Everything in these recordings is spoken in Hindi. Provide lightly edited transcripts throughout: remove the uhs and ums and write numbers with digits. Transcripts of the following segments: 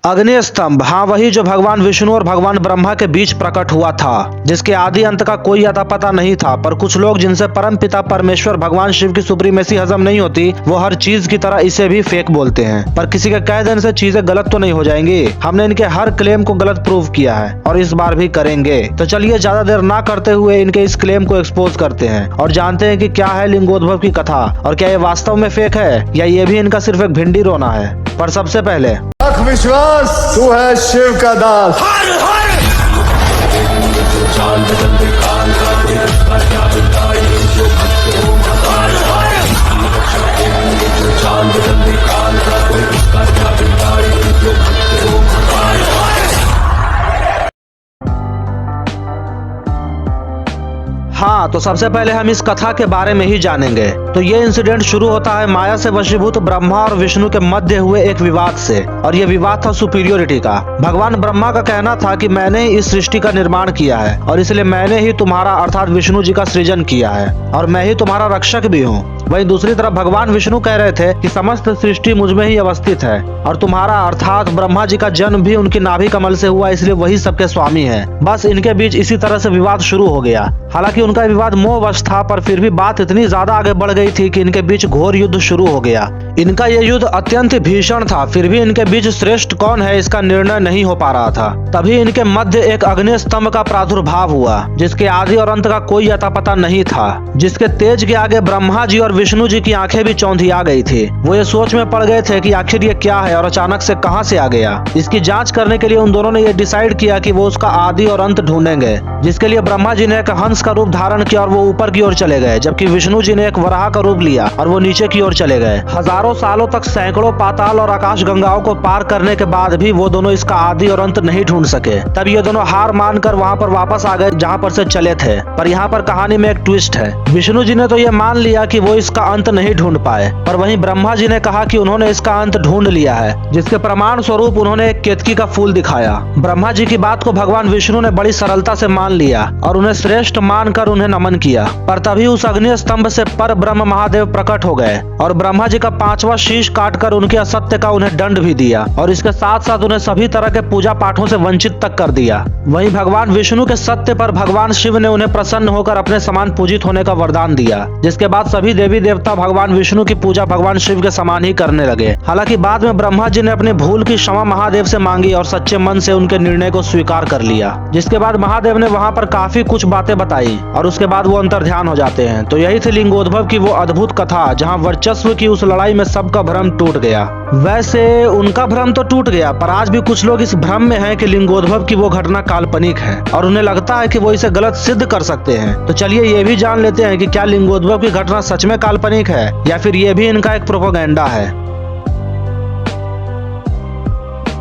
अग्नि स्तंभ, हाँ वही जो भगवान विष्णु और भगवान ब्रह्मा के बीच प्रकट हुआ था, जिसके आदि अंत का कोई अता पता नहीं था। पर कुछ लोग जिनसे परम पिता परमेश्वर भगवान शिव की सुप्रीमेसी हजम नहीं होती, वो हर चीज की तरह इसे भी फेक बोलते हैं। पर किसी के कह देने से चीजें गलत तो नहीं हो जाएंगी। हमने इनके हर क्लेम को गलत प्रूव किया है और इस बार भी करेंगे। तो चलिए ज्यादा देर ना करते हुए इनके इस क्लेम को एक्सपोज करते हैं और जानते हैं कि क्या है लिंगोद्भव की कथा और क्या ये वास्तव में फेक है या ये भी इनका सिर्फ एक भिंडी रोना है। पर सबसे पहले रख विश्वास, तू है शिव का दास। हाँ, तो सबसे पहले हम इस कथा के बारे में ही जानेंगे। तो ये इंसिडेंट शुरू होता है माया से वशीभूत ब्रह्मा और विष्णु के मध्य हुए एक विवाद से, और ये विवाद था सुपीरियोरिटी का। भगवान ब्रह्मा का कहना था कि मैंने ही इस सृष्टि का निर्माण किया है और इसलिए मैंने ही तुम्हारा अर्थात विष्णु जी का सृजन किया है और मैं ही तुम्हारा रक्षक भी हूँ। वहीं दूसरी तरफ भगवान विष्णु कह रहे थे कि समस्त सृष्टि मुझ में ही अवस्थित है और तुम्हारा अर्थात ब्रह्मा जी का जन्म भी उनकी नाभि कमल से हुआ, इसलिए वही सबके स्वामी है। बस इनके बीच इसी तरह से विवाद शुरू हो गया। हालांकि उनका विवाद मोहवश था, पर फिर भी बात इतनी ज्यादा आगे बढ़ गई थी कि इनके बीच घोर युद्ध शुरू हो गया। इनका ये युद्ध अत्यंत भीषण था, फिर भी इनके बीच श्रेष्ठ कौन है इसका निर्णय नहीं हो पा रहा था। तभी इनके मध्य एक अग्नि स्तंभ का प्रादुर्भाव हुआ, जिसके आदि और अंत का कोई अता पता नहीं था, जिसके तेज के आगे ब्रह्मा जी और विष्णु जी की आंखें भी चौंधिया गई थी। वो ये सोच में पड़ गए थे कि आखिर ये क्या है और अचानक से कहां से आ गया। इसकी जांच करने के लिए उन दोनों ने ये डिसाइड किया कि वो उसका आदि और अंत ढूंढेंगे, जिसके लिए ब्रह्मा जी ने एक हंस का रूप धारण किया और वो ऊपर की ओर चले गए, जबकि विष्णु जी ने एक वराह का रूप लिया और वो नीचे की ओर चले गए। हजारों सालों तक सैकड़ों पाताल और आकाश गंगाओं को पार करने के बाद भी वो दोनों इसका आदि और अंत नहीं ढूंढ सके। तब ये दोनों हार मानकर वहाँ पर वापस आ गए जहाँ पर से चले थे। पर यहाँ पर कहानी में एक ट्विस्ट है। विष्णु जी ने तो ये मान लिया कि वो इसका अंत नहीं ढूंढ पाए, पर वहीं ब्रह्मा जी ने कहा कि उन्होंने इसका अंत ढूंढ लिया है, जिसके प्रमाण स्वरूप उन्होंने एक केतकी का फूल दिखाया। ब्रह्मा जी की बात को भगवान विष्णु ने बड़ी सरलता से मान लिया और उन्हें श्रेष्ठ मानकर उन्हें नमन किया। पर तभी उस अग्नि स्तंभ से पर ब्रह्म महादेव प्रकट हो गए और ब्रह्मा जी का 5वां शीश काटकर उनके असत्य का उन्हें दंड भी दिया और इसके साथ साथ उन्हें सभी तरह के पूजा पाठों से वंचित तक कर दिया। वहीं भगवान विष्णु के सत्य पर भगवान शिव ने उन्हें प्रसन्न होकर अपने समान पूजित होने का वरदान दिया, जिसके बाद सभी देवी देवता भगवान विष्णु की पूजा भगवान शिव के समान ही करने लगे। हालांकि बाद में ब्रह्मा जी ने अपनी भूल की क्षमा महादेव से मांगी और सच्चे मन से उनके निर्णय को स्वीकार कर लिया, जिसके बाद महादेव ने वहाँ पर काफी कुछ बातें बताई और उसके बाद वो अंतर ध्यान हो जाते हैं। तो यही थी लिंगोद्भव की वो अद्भुत कथा, जहाँ वर्चस्व की उस लड़ाई में सबका भ्रम टूट गया। वैसे उनका भ्रम तो टूट गया, पर आज भी कुछ लोग इस भ्रम में हैं कि लिंगोद्भव की वो घटना काल्पनिक है और उन्हें लगता है कि वो इसे गलत सिद्ध कर सकते हैं। तो चलिए ये भी जान लेते हैं कि क्या लिंगोद्भव की घटना सच में काल्पनिक है या फिर ये भी इनका एक प्रोपेगेंडा है।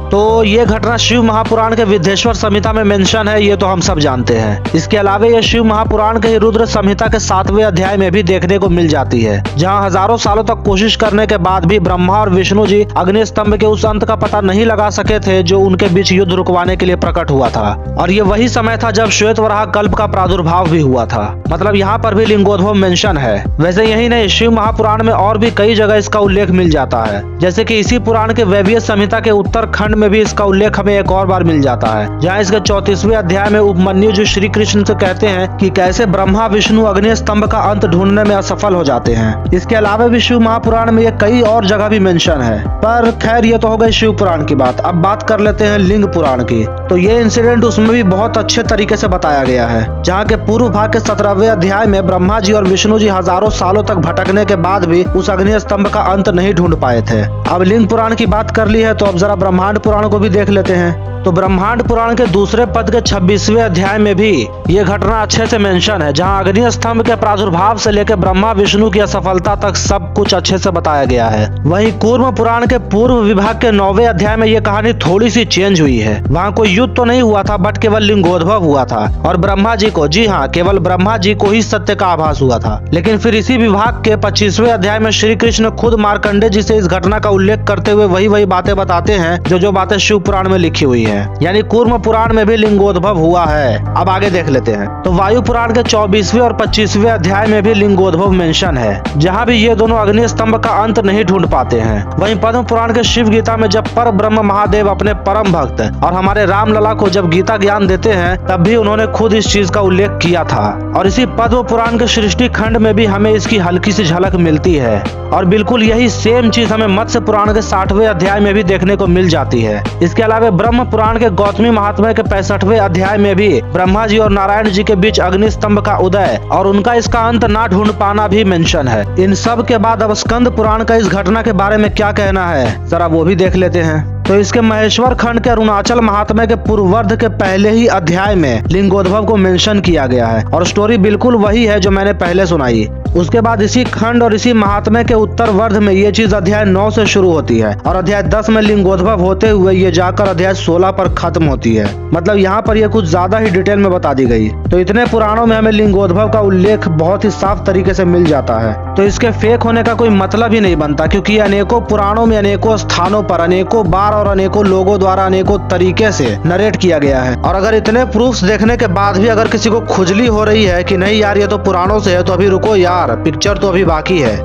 तो ये घटना शिव महापुराण के विद्येश्वर संहिता में मेंशन है, ये तो हम सब जानते हैं। इसके अलावा ये शिव महापुराण के रुद्र संहिता के 7वें अध्याय में भी देखने को मिल जाती है, जहां हजारों सालों तक कोशिश करने के बाद भी ब्रह्मा और विष्णु जी अग्नि स्तंभ के उस अंत का पता नहीं लगा सके थे जो उनके बीच युद्ध रुकवाने के लिए प्रकट हुआ था। और ये वही समय था जब श्वेत वराह कल्प का प्रादुर्भाव भी हुआ था। मतलब यहाँ पर भी लिंगोद्भव मेंशन है। वैसे यही नहीं, शिव महापुराण में और भी कई जगह इसका उल्लेख मिल जाता है, जैसे कि इसी पुराण के वैवीय संहिता के उत्तरखंड में भी इसका उल्लेख हमें एक और बार मिल जाता है, जहाँ इसके 34वें अध्याय में उपमन्यु जी श्री कृष्ण से कहते हैं कि कैसे ब्रह्मा विष्णु अग्नि स्तंभ का अंत ढूंढने में असफल हो जाते हैं। इसके अलावा भी शिव महापुराण में ये कई और जगह भी मेंशन है। पर खैर ये तो हो गई शिव पुराण की बात। अब बात कर लेते हैं लिंग पुराण की। तो ये इंसिडेंट उसमें भी बहुत अच्छे तरीके से बताया गया है, जहाँ के पूर्व भाग के 17वें अध्याय में ब्रह्मा जी और विष्णु जी हजारों सालों तक भटकने के बाद भी उस अग्नि स्तंभ का अंत नहीं ढूंढ पाए थे। अब लिंग पुराण की बात कर ली है, तो अब जरा ब्रह्मांड पुराण को भी देख लेते हैं। तो ब्रह्मांड पुराण के दूसरे पद के 26वें अध्याय में भी ये घटना अच्छे से मेंशन है, जहां अग्नि स्तंभ के प्रादुर्भाव से लेकर ब्रह्मा विष्णु की असफलता तक सब कुछ अच्छे से बताया गया है। वहीं कूर्म पुराण के पूर्व विभाग के 9वें अध्याय में ये कहानी थोड़ी सी चेंज हुई है। वहाँ कोई युद्ध तो नहीं हुआ था, बट केवल लिंगोद्भव हुआ था और ब्रह्मा जी को, जी हाँ, केवल ब्रह्मा जी को ही सत्य का आभास हुआ था। लेकिन फिर इसी विभाग के 25वें अध्याय में श्री कृष्ण खुद मार्कंडे जी से इस घटना का उल्लेख करते हुए वही बातें बताते हैं जो बातें शिव पुराण में लिखी हुई है। है, यानी कूर्म पुराण में भी लिंगोद्भव हुआ है। अब आगे देख लेते हैं। तो वायु पुराण के 24वें और 25वें अध्याय में भी लिंगोद्भव मेंशन है, जहाँ भी ये दोनों अग्नि स्तंभ का अंत नहीं ढूंढ पाते हैं। वहीं पद्म पुराण के शिव गीता में जब पर ब्रह्म महादेव अपने परम भक्त और हमारे रामलला को जब गीता ज्ञान देते हैं, तब भी उन्होंने खुद इस चीज का उल्लेख किया था। और इसी पद्म पुराण के सृष्टि खंड में भी हमें इसकी हल्की सी झलक मिलती है। और बिल्कुल यही सेम चीज हमें मत्स्य पुराण के 60वें अध्याय में भी देखने को मिल जाती है। इसके अलावा ब्रह्म पुराण के गौतमी महात्म्य के 65वें अध्याय में भी ब्रह्मा जी और नारायण जी के बीच अग्नि स्तंभ का उदय और उनका इसका अंत ना ढूंढ पाना भी मेंशन है। इन सब के बाद अब स्कंद पुराण का इस घटना के बारे में क्या कहना है, जरा वो भी देख लेते हैं। तो इसके महेश्वर खंड के अरुणाचल महात्म्य के पूर्वार्ध के पहले ही अध्याय में लिंगोद्भव को मेंशन किया गया है और स्टोरी बिल्कुल वही है जो मैंने पहले सुनाई। उसके बाद इसी खंड और इसी महात्म्य के उत्तरवर्ध में ये चीज अध्याय 9 से शुरू होती है और अध्याय 10 में लिंगोद्भव होते हुए ये जाकर अध्याय 16 पर खत्म होती है। मतलब यहाँ पर ये कुछ ज्यादा ही डिटेल में बता दी गई। तो इतने पुराणों में हमें लिंगोद्भव का उल्लेख बहुत ही साफ तरीके से मिल जाता है। तो इसके फेक होने का कोई मतलब ही नहीं बनता, क्योंकि अनेकों पुराणों में अनेकों स्थानों पर अनेकों बार और अनेकों लोगों द्वारा अनेकों तरीके से नरेट किया गया है। और अगर इतने प्रूफ्स देखने के बाद भी अगर किसी को खुजली हो रही है कि नहीं यार ये तो पुराणों से है, तो अभी रुको यार, पिक्चर तो अभी बाकी है।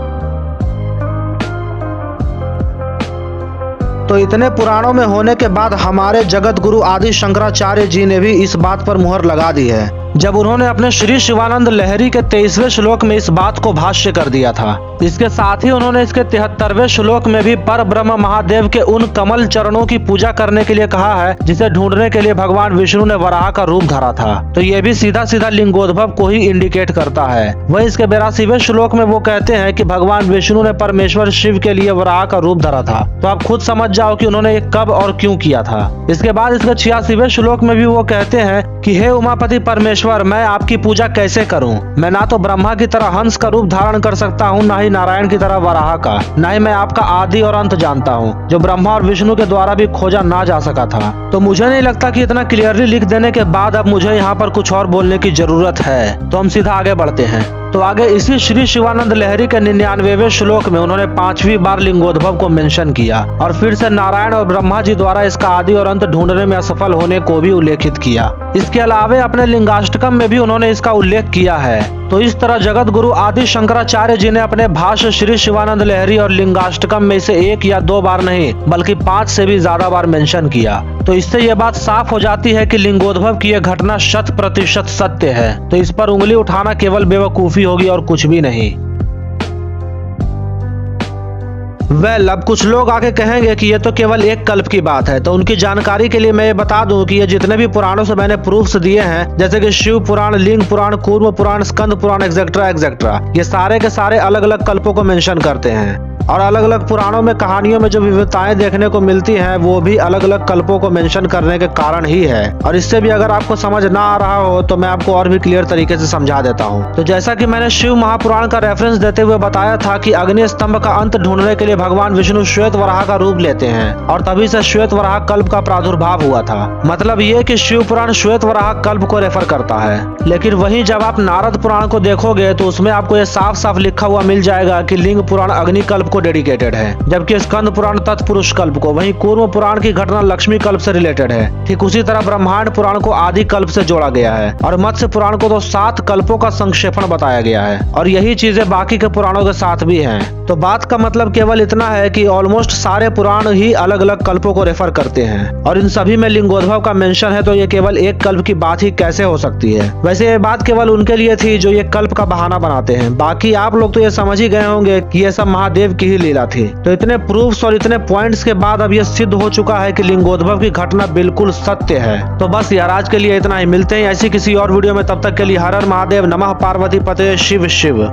तो इतने पुराणों में होने के बाद हमारे जगत गुरु आदि शंकराचार्य जी ने भी इस बात पर मुहर लगा दी है, जब उन्होंने अपने श्री शिवानंद लहरी के 23वें श्लोक में इस बात को भाष्य कर दिया था। इसके साथ ही उन्होंने इसके 73वें श्लोक में भी पर ब्रह्म महादेव के उन कमल चरणों की पूजा करने के लिए कहा है जिसे ढूंढने के लिए भगवान विष्णु ने वराह का रूप धरा था। तो ये भी सीधा सीधा लिंगोद्भव को ही इंडिकेट करता है। वही इसके 82वें श्लोक में वो कहते हैं कि भगवान विष्णु ने परमेश्वर शिव के लिए वराह का रूप धरा था। तो आप खुद समझ जाओ कि उन्होंने ये कब और क्यों किया था। इसके बाद इसके 86वें श्लोक में भी वो कहते हैं कि हे उमापति परमेश्वर, मैं आपकी पूजा कैसे करूं? मैं ना तो ब्रह्मा की तरह हंस का रूप धारण कर सकता हूं, ना ही नारायण की तरह वराह का, ना ही मैं आपका आदि और अंत जानता हूं, जो ब्रह्मा और विष्णु के द्वारा भी खोजा ना जा सका था। तो मुझे नहीं लगता कि इतना क्लियरली लिख देने के बाद अब मुझे यहाँ पर कुछ और बोलने की जरूरत है। तो हम सीधा आगे बढ़ते हैं। तो आगे इसी श्री शिवानंद लहरी के 99वें श्लोक में उन्होंने 5वीं बार लिंगोद्भव को मेंशन किया और फिर से नारायण और ब्रह्मा जी द्वारा इसका आदि और अंत ढूंढने में असफल होने को भी उल्लेखित किया। इसके अलावा अपने लिंगाष्टकम में भी उन्होंने इसका उल्लेख किया है। तो इस तरह जगत गुरु आदि शंकराचार्य जी ने अपने भाष्य श्री शिवानंद लहरी और लिंगाष्टकम में इसे 1 या 2 बार नहीं बल्कि 5 से भी ज्यादा बार मेंशन किया। तो इससे यह बात साफ हो जाती है कि लिंगोद्भव की यह घटना 100% सत्य है। तो इस पर उंगली उठाना केवल बेवकूफी होगी और कुछ भी नहीं। अब कुछ लोग आके कहेंगे कि ये तो केवल एक कल्प की बात है। तो उनकी जानकारी के लिए मैं ये बता दूं कि ये जितने भी पुराणों से मैंने प्रूफ्स दिए हैं, जैसे कि शिव पुराण, लिंग पुराण, कूर्म पुराण, स्कंद पुराण, एक्सेट्रा एक्सेट्रा, ये सारे के सारे अलग अलग कल्पों को मेंशन करते हैं। और अलग अलग पुराणों में कहानियों में जो विविधताएं देखने को मिलती हैं, वो भी अलग अलग कल्पों को मेंशन करने के कारण ही है। और इससे भी अगर आपको समझ ना आ रहा हो तो मैं आपको और भी क्लियर तरीके से समझा देता हूँ। तो जैसा कि मैंने शिव महापुराण का रेफरेंस देते हुए बताया था कि अग्नि स्तंभ का अंत ढूंढने के लिए भगवान विष्णु श्वेत वराह का रूप लेते हैं और तभी से श्वेत वराह कल्प का प्रादुर्भाव हुआ था। मतलब ये कि शिव पुराण श्वेत वराह कल्प को रेफर करता है। लेकिन वहीं जब आप नारद पुराण को देखोगे तो उसमें आपको ये साफ साफ लिखा हुआ मिल जाएगा कि लिंग पुराण अग्नि कल्प को डेडिकेटेड है, जबकि स्कंद पुराण तत्पुरुष कल्प को, वहीं कूर्म पुराण की घटना लक्ष्मी कल्प से रिलेटेड है। ठीक उसी तरह ब्रह्मांड पुराण को आदि कल्प से जोड़ा गया है और मत्स्य पुराण को तो 7 कल्पों का संक्षेपण बताया गया है। और यही चीजें बाकी के पुराणों के साथ भी हैं। तो बात का मतलब केवल इतना है कि ऑलमोस्ट सारे पुराण ही अलग अलग कल्पों को रेफर करते हैं और इन सभी में लिंगोद्भव का मेंशन है। तो ये केवल एक कल्प की बात ही कैसे हो सकती है? वैसे ये बात केवल उनके लिए थी जो ये कल्प का बहाना बनाते हैं। बाकी आप लोग तो ये समझ ही गए होंगे कि ये सब महादेव की ही लीला थी। तो इतने प्रूफ्स और इतने पॉइंट्स के बाद अब ये सिद्ध हो चुका है कि लिंगोद्भव की घटना बिल्कुल सत्य है। तो बस यार आज के लिए इतना ही। मिलते हैं ऐसी किसी और वीडियो में, तब तक के लिए हर हर महादेव, नमः पार्वती पते, शिव शिव।